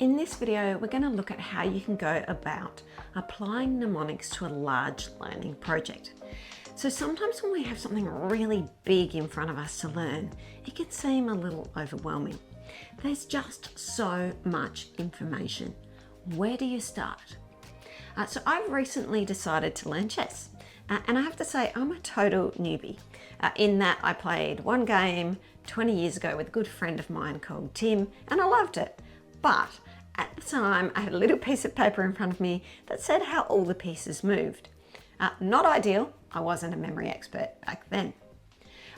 In this video, we're going to look at how you can go about applying mnemonics to a large learning project. So sometimes when we have something really big in front of us to learn, it can seem a little overwhelming. There's just so much information. Where do you start? So I've recently decided to learn chess. And I have to say, I'm a total newbie in that I played one game 20 years ago with a good friend of mine called Tim, and I loved it. But at the time, I had a little piece of paper in front of me that said how all the pieces moved. Not ideal. I wasn't a memory expert back then.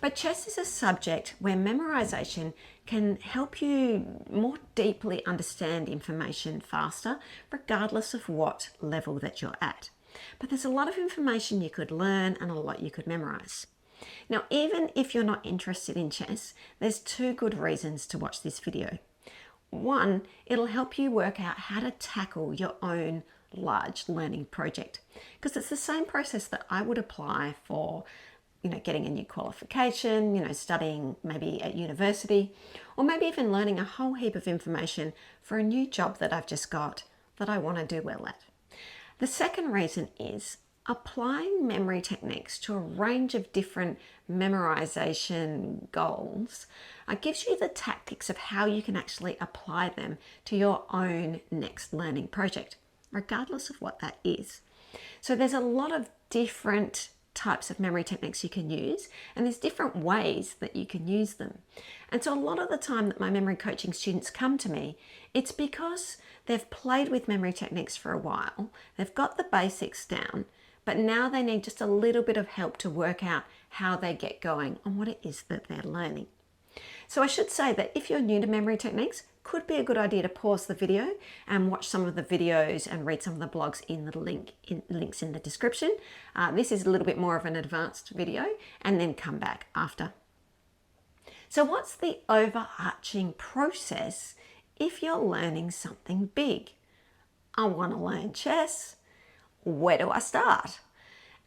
But chess is a subject where memorization can help you more deeply understand information faster, regardless of what level that you're at. But there's a lot of information you could learn and a lot you could memorize. Now, even if you're not interested in chess, there's two good reasons to watch this video. One, it'll help you work out how to tackle your own large learning project, because it's the same process that I would apply for, getting a new qualification, studying maybe at university, or maybe even learning a whole heap of information for a new job that I've just got that I want to do well at. The second reason is applying memory techniques to a range of different memorization goals gives you the tactics of how you can actually apply them to your own next learning project, regardless of what that is. So there's a lot of different types of memory techniques you can use, and there's different ways that you can use them. And so a lot of the time that my memory coaching students come to me, it's because they've played with memory techniques for a while, they've got the basics down, but now they need just a little bit of help to work out how they get going on what it is that they're learning. So I should say that if you're new to memory techniques, could be a good idea to pause the video and watch some of the videos and read some of the blogs in the links in the description. This is a little bit more of an advanced video, and then come back after. So what's the overarching process if you're learning something big? I want to learn chess. Where do I start?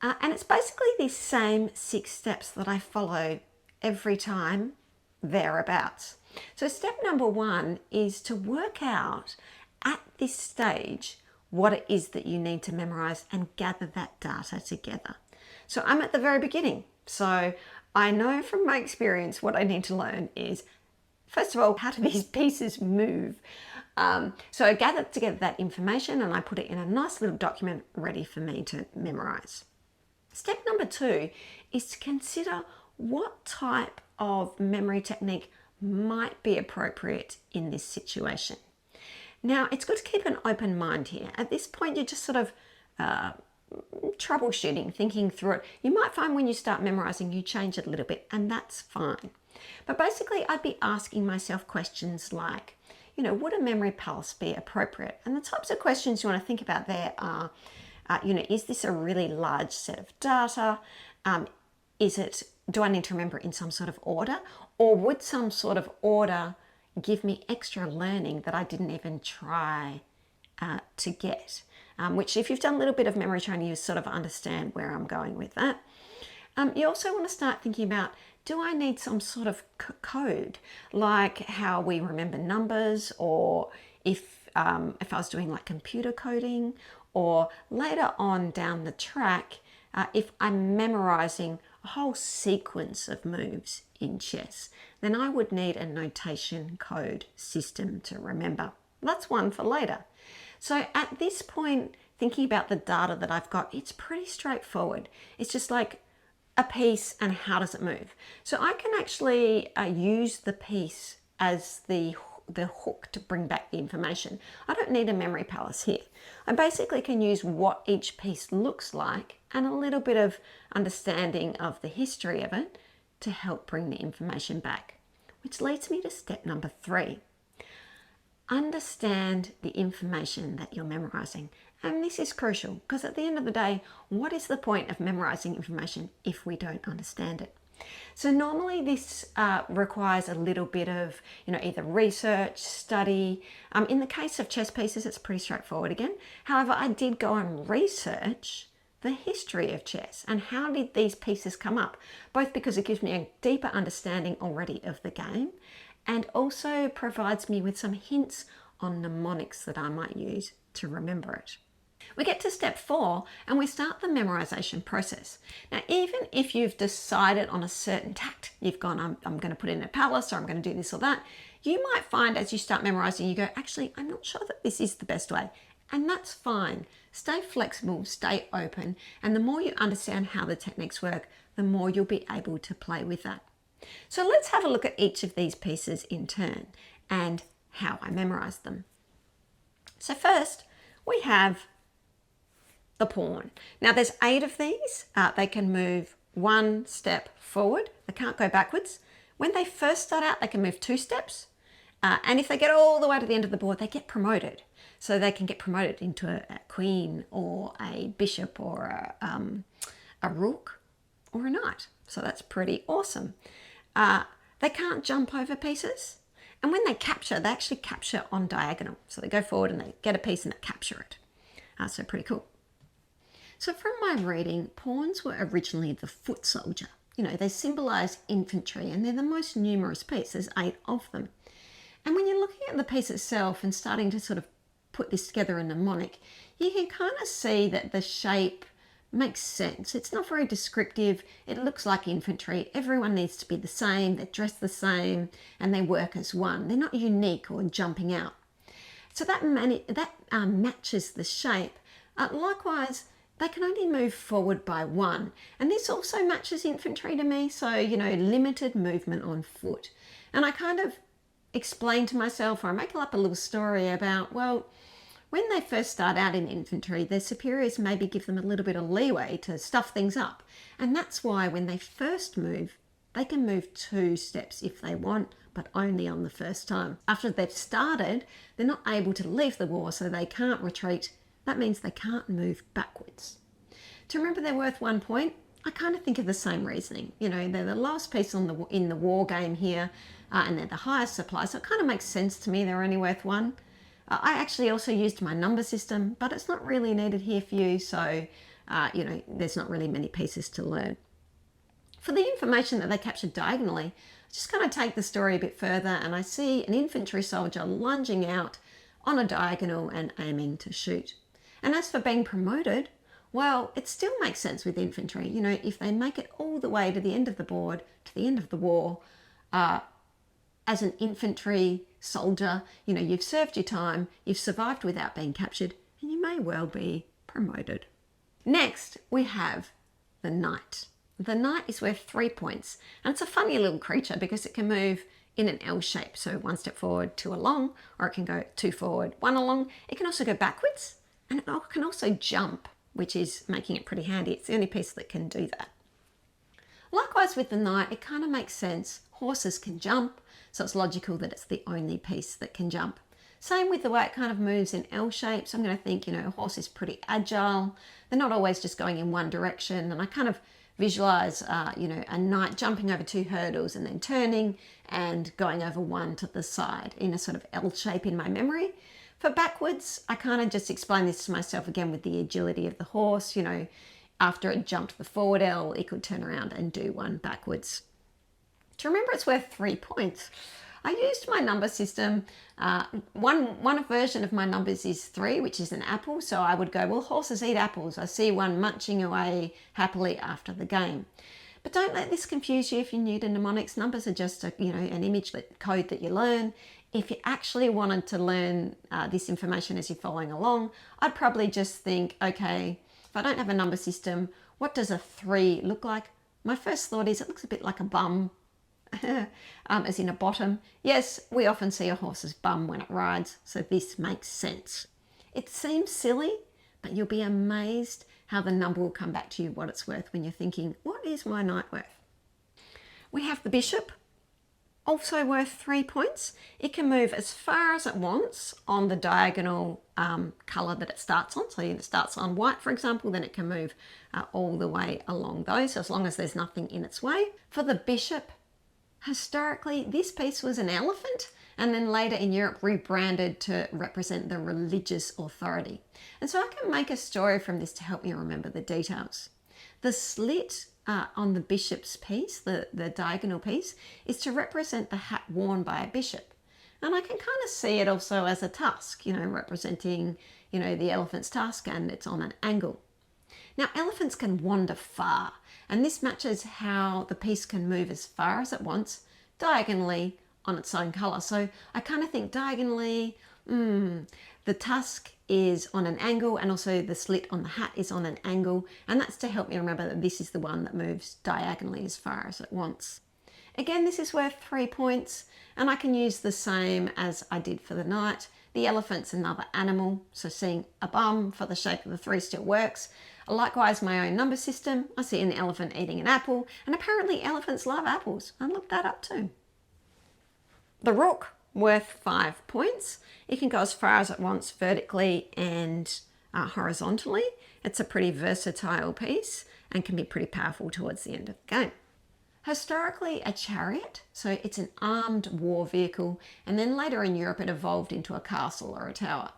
And it's basically these same 6 steps that I follow every time, thereabouts. So step number 1 is to work out at this stage what it is that you need to memorize and gather that data together. So I'm at the very beginning. So I know from my experience what I need to learn is, first of all, how do these pieces move? So I gathered together that information and I put it in a nice little document ready for me to memorize. Step number 2 is to consider what type of memory technique might be appropriate in this situation. Now, it's good to keep an open mind here. At this point, you're just sort of troubleshooting, thinking through it. You might find when you start memorizing, you change it a little bit, and that's fine. But basically, I'd be asking myself questions like, would a memory palace be appropriate? And the types of questions you want to think about there are, is this a really large set of data? Do I need to remember it in some sort of order? Or would some sort of order give me extra learning that I didn't even try to get? Which, if you've done a little bit of memory training, you sort of understand where I'm going with that. You also want to start thinking about, do I need some sort of code, like how we remember numbers, or if I was doing like computer coding, or later on down the track, if I'm memorizing a whole sequence of moves in chess, then I would need a notation code system to remember. That's one for later. So at this point, thinking about the data that I've got, it's pretty straightforward. It's just like a piece and how does it move. So I can actually use the piece as the hook to bring back the information. I don't need a memory palace here. I basically can use what each piece looks like and a little bit of understanding of the history of it to help bring the information back. Which leads me to step number 3. Understand the information that you're memorizing. And this is crucial, because at the end of the day, what is the point of memorizing information if we don't understand it? So normally this requires a little bit of, either research, study. In the case of chess pieces, it's pretty straightforward again. However, I did go and research the history of chess and how did these pieces come up, both because it gives me a deeper understanding already of the game and also provides me with some hints on mnemonics that I might use to remember it. We get to step 4 and we start the memorization process. Now, even if you've decided on a certain tact, you've gone, I'm going to put it in a palace, or I'm going to do this or that, you might find as you start memorizing, you go, actually, I'm not sure that this is the best way. And that's fine. Stay flexible, stay open. And the more you understand how the techniques work, the more you'll be able to play with that. So let's have a look at each of these pieces in turn and how I memorize them. So first, we have the pawn. Now there's 8 of these. They can move 1 step forward. They can't go backwards. When they first start out, they can move 2 steps. And if they get all the way to the end of the board, they get promoted. So they can get promoted into a queen or a bishop or a rook or a knight. So that's pretty awesome. They can't jump over pieces. And when they capture, they actually capture on diagonal. So they go forward and they get a piece and they capture it. So pretty cool. So from my reading, pawns were originally the foot soldier. You know, they symbolize infantry and they're the most numerous piece. There's 8 of them. And when you're looking at the piece itself and starting to sort of put this together in a mnemonic, you can kind of see that the shape makes sense. It's not very descriptive. It looks like infantry. Everyone needs to be the same. They're dressed the same and they work as one. They're not unique or jumping out. So that matches the shape. Likewise, they can only move forward by 1. And this also matches infantry to me. So, you know, limited movement on foot. And I kind of explain to myself, or I make up a little story about, well, when they first start out in infantry, their superiors maybe give them a little bit of leeway to stuff things up. And that's why when they first move, they can move 2 steps if they want, but only on the first time. After they've started, they're not able to leave the war, so they can't retreat. That means they can't move backwards. To remember they're worth 1 point, I kind of think of the same reasoning. You know, they're the last piece in the war game here, and they're the highest supply, so it kind of makes sense to me they're only worth 1. I actually also used my number system, but it's not really needed here for you, so, you know, there's not really many pieces to learn. For the information that they captured diagonally, I just kind of take the story a bit further and I see an infantry soldier lunging out on a diagonal and aiming to shoot. And as for being promoted, well, it still makes sense with infantry. You know, if they make it all the way to the end of the board, to the end of the war, as an infantry soldier, you know, you've served your time, you've survived without being captured, and you may well be promoted. Next, we have the knight. The knight is worth 3 points, and it's a funny little creature because it can move in an L shape, so 1 step forward, 2 along, or it can go 2 forward, 1 along. It can also go backwards, and it can also jump, which is making it pretty handy. It's the only piece that can do that. Likewise with the knight, it kind of makes sense. Horses can jump, so it's logical that it's the only piece that can jump. Same with the way it kind of moves in L shape. So I'm going to think, you know, a horse is pretty agile. They're not always just going in one direction. And I kind of visualize, you know, a knight jumping over 2 hurdles and then turning and going over 1 to the side in a sort of L shape in my memory. For backwards, I kind of just explain this to myself again with the agility of the horse. You know, after it jumped the forward L, it could turn around and do 1 backwards. To remember it's worth 3 points, I used my number system. One version of my numbers is 3, which is an apple. So I would go, well, horses eat apples. I see one munching away happily after the game. But don't let this confuse you if you're new to mnemonics. Numbers are just an image code that you learn. If you actually wanted to learn this information as you're following along, I'd probably just think, okay, if I don't have a number system, what does a 3 look like? My first thought is it looks a bit like a bum. As in a bottom. Yes, we often see a horse's bum when it rides, so this makes sense. It seems silly, but you'll be amazed how the number will come back to you what it's worth when you're thinking, what is my knight worth? We have the bishop, also worth 3 points. It can move as far as it wants on the diagonal colour that it starts on. So if it starts on white, for example, then it can move all the way along those, as long as there's nothing in its way. For the bishop, historically, this piece was an elephant and then later in Europe rebranded to represent the religious authority. And so I can make a story from this to help me remember the details. The slit on the bishop's piece, the diagonal piece, is to represent the hat worn by a bishop. And I can kind of see it also as a tusk, representing, the elephant's tusk, and it's on an angle. Now, elephants can wander far, and this matches how the piece can move as far as it wants, diagonally on its own colour. So I kind of think diagonally, the tusk is on an angle, and also the slit on the hat is on an angle, and that's to help me remember that this is the one that moves diagonally as far as it wants. Again, this is worth 3 points, and I can use the same as I did for the knight. The elephant's another animal, so seeing a bum for the shape of the 3 still works. Likewise, my own number system, I see an elephant eating an apple, and apparently elephants love apples. I looked that up too. The rook, worth 5 points. It can go as far as it wants vertically and horizontally. It's a pretty versatile piece and can be pretty powerful towards the end of the game. Historically a chariot, so it's an armed war vehicle, and then later in Europe it evolved into a castle or a tower.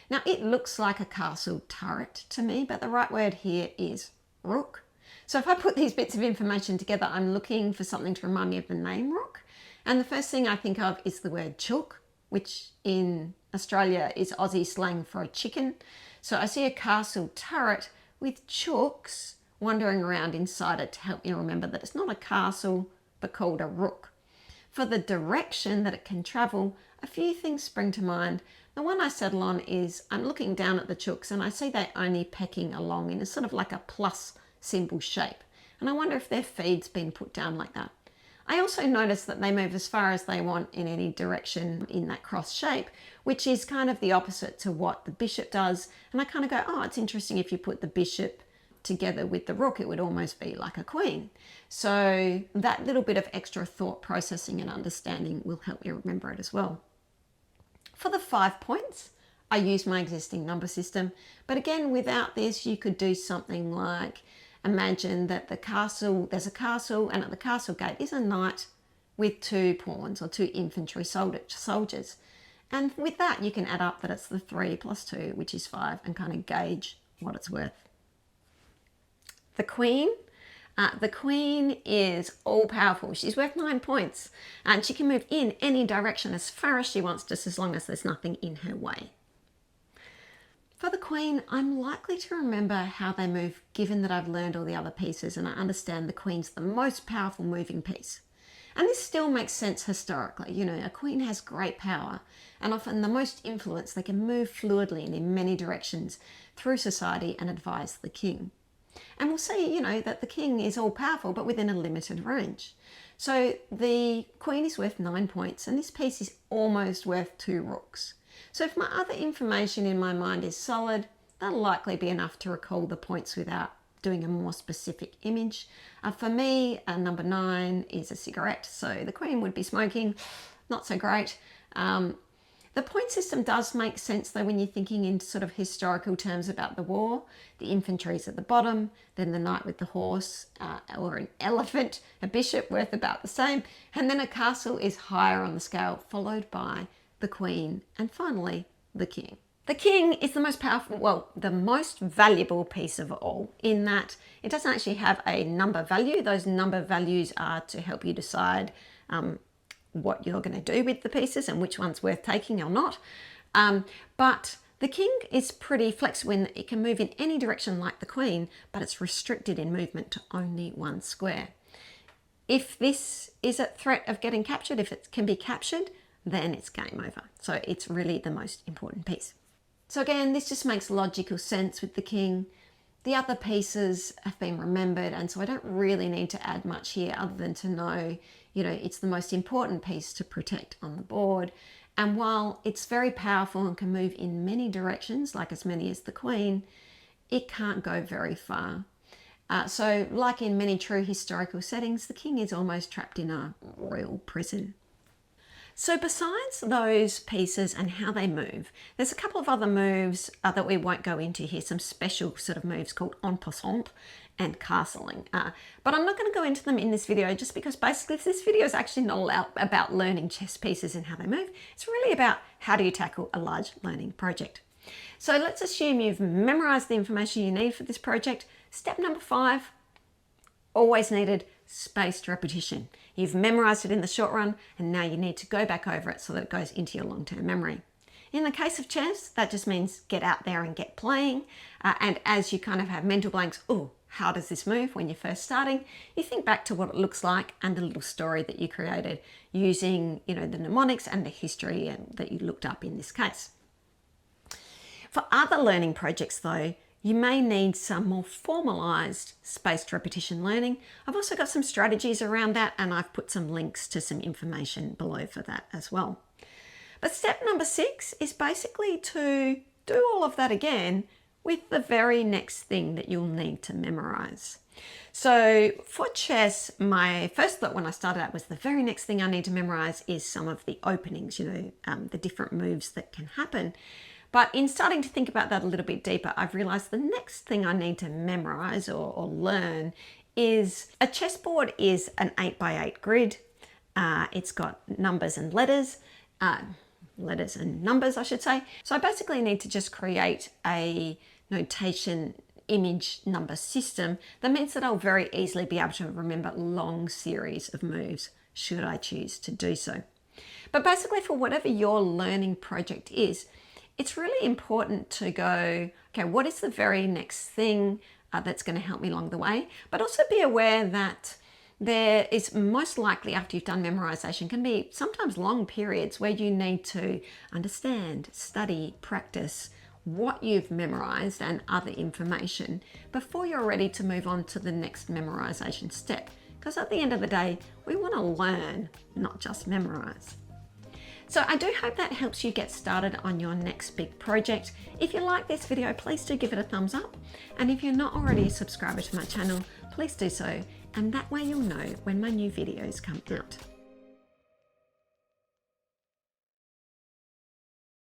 Now it looks like a castle turret to me, but the right word here is rook. So if I put these bits of information together, I'm looking for something to remind me of the name rook. And the first thing I think of is the word chook, which in Australia is Aussie slang for a chicken. So I see a castle turret with chooks wandering around inside it to help me remember that it's not a castle, but called a rook. For the direction that it can travel, a few things spring to mind. The one I settle on is I'm looking down at the chooks and I see they're only pecking along in a sort of like a plus symbol shape. And I wonder if their feed's been put down like that. I also notice that they move as far as they want in any direction in that cross shape, which is kind of the opposite to what the bishop does. And I kind of go, oh, it's interesting if you put the bishop together with the rook, it would almost be like a queen. So that little bit of extra thought processing and understanding will help you remember it as well. For the 5 points, I use my existing number system. But again, without this, you could do something like imagine that there's a castle, and at the castle gate is a knight with 2 pawns or 2 infantry soldiers. And with that, you can add up that it's the 3 plus 2, which is 5, and kind of gauge what it's worth. The queen. The queen is all powerful. She's worth 9 points, and she can move in any direction as far as she wants, just as long as there's nothing in her way. For the queen, I'm likely to remember how they move, given that I've learned all the other pieces and I understand the queen's the most powerful moving piece. And this still makes sense historically. A queen has great power, and often the most influence. They can move fluidly and in many directions through society and advise the king. And we'll see, that the king is all powerful, but within a limited range. So the queen is worth 9 points, and this piece is almost worth 2 rooks. So if my other information in my mind is solid, that'll likely be enough to recall the points without doing a more specific image. For me, number 9 is a cigarette, so the queen would be smoking. Not so great. The point system does make sense though when you're thinking in sort of historical terms about the war. The infantry is at the bottom, then the knight with the horse, or an elephant, a bishop worth about the same, and then a castle is higher on the scale, followed by the queen, and finally the king. The king is the most powerful, the most valuable piece of all, in that it doesn't actually have a number value. Those number values are to help you decide what you're going to do with the pieces and which one's worth taking or not. But the king is pretty flexible in that it can move in any direction like the queen, but it's restricted in movement to only 1 square. If this is at threat of getting captured, if it can be captured, then it's game over. So it's really the most important piece. So again, this just makes logical sense with the king. The other pieces have been remembered, and so I don't really need to add much here other than to know, it's the most important piece to protect on the board. And while it's very powerful and can move in many directions, like as many as the queen, it can't go very far. So like in many true historical settings, the king is almost trapped in a royal prison. So besides those pieces and how they move, there's a couple of other moves that we won't go into here, some special sort of moves called en passant and castling. But I'm not going to go into them in this video just because basically this video is actually not about learning chess pieces and how they move. It's really about how do you tackle a large learning project. So let's assume you've memorized the information you need for this project. Step number 5, always needed, spaced repetition. You've memorized it in the short run, and now you need to go back over it so that it goes into your long-term memory. In the case of chess, that just means get out there and get playing. And as you kind of have mental blanks, oh, how does this move when you're first starting? You think back to what it looks like and the little story that you created using, the mnemonics and the history that you looked up in this case. For other learning projects though, you may need some more formalized spaced repetition learning. I've also got some strategies around that, and I've put some links to some information below for that as well. But step number 6 is basically to do all of that again with the very next thing that you'll need to memorize. So for chess, my first thought when I started out was the very next thing I need to memorize is some of the openings, the different moves that can happen. But in starting to think about that a little bit deeper, I've realized the next thing I need to memorize or learn is a chessboard is an 8x8 grid. It's got numbers and letters and numbers, I should say. So I basically need to just create a notation image number system that means that I'll very easily be able to remember long series of moves should I choose to do so. But basically for whatever your learning project is, it's really important to go, okay, what is the very next thing that's going to help me along the way? But also be aware that there is most likely, after you've done memorization, can be sometimes long periods where you need to understand, study, practice what you've memorized and other information before you're ready to move on to the next memorization step. Because at the end of the day, we want to learn, not just memorize. So I do hope that helps you get started on your next big project. If you like this video, please do give it a thumbs up. And if you're not already a subscriber to my channel, please do so. And that way you'll know when my new videos come out.